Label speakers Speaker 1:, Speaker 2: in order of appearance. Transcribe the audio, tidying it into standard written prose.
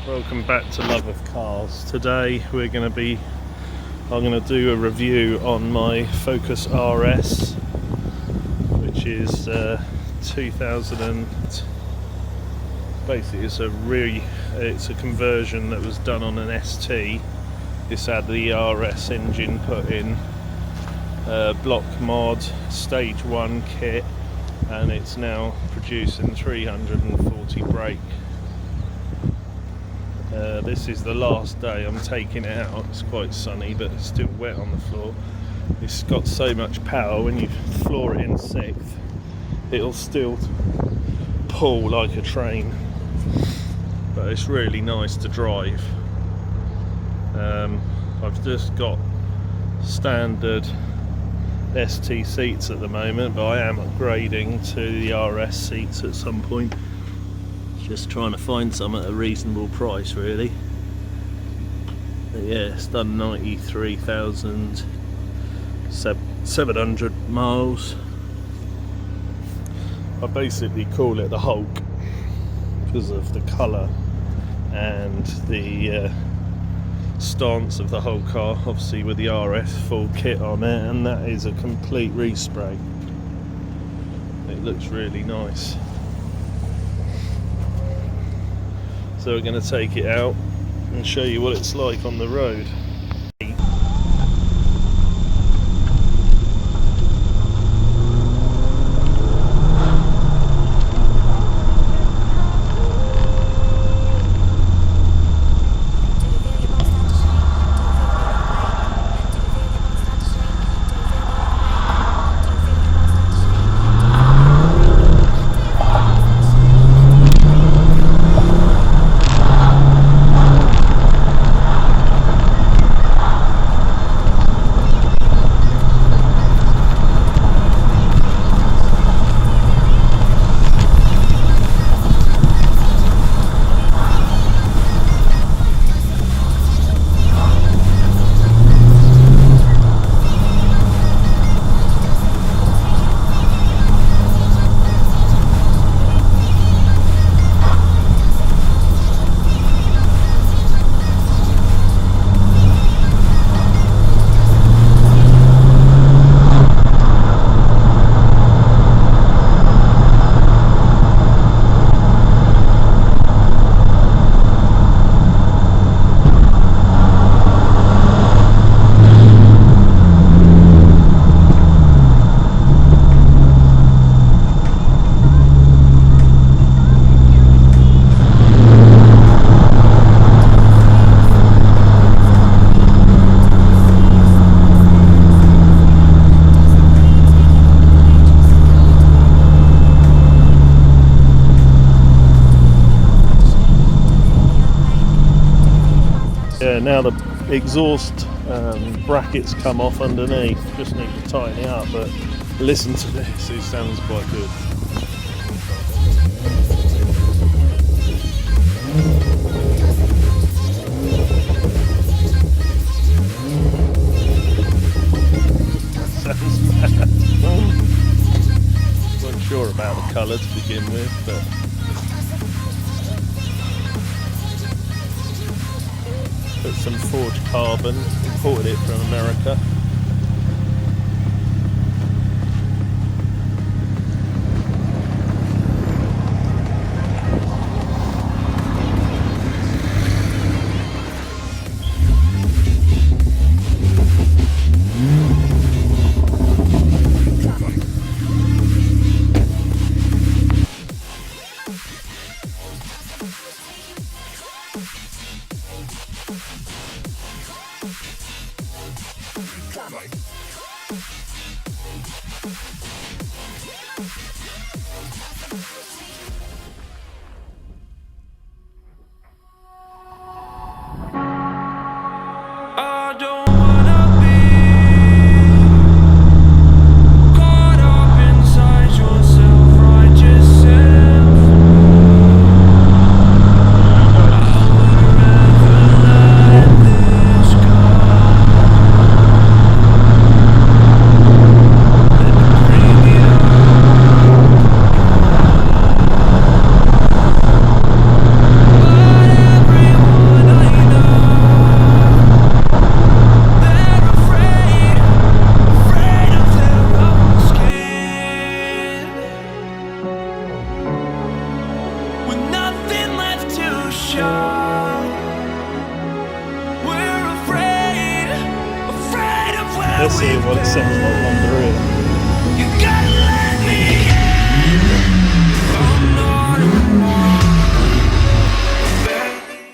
Speaker 1: Welcome back to Love of Cars. Today I'm going to do a review on my Focus RS, which is 2000 basically it's a conversion that was done on an ST. This had the RS engine put in, block mod, stage 1 kit, and it's now producing 340 brake. This is the last day I'm taking it out. It's quite sunny, but it's still wet on the floor. It's got so much power, when you floor it in sixth, it'll still pull like a train, but it's really nice to drive. I've just got standard ST seats at the moment, but I am upgrading to the RS seats at some point. Just trying to find some at a reasonable price, really. But yeah, it's done 93,700 miles. I basically call it the Hulk because of the colour and the stance of the whole car, obviously with the RS full kit on it, and that is a complete respray. It looks really nice. So we're going to take it out and show you what it's like on the road. Yeah, now the exhaust brackets come off underneath. Just need to tighten it up, but listen to this, it sounds quite good. Sounds mad. Wasn't sure about the colour to begin with, but put some forged carbon, imported it from America.
Speaker 2: We're afraid of where
Speaker 1: Let's see what it sounds like under here.
Speaker 2: you got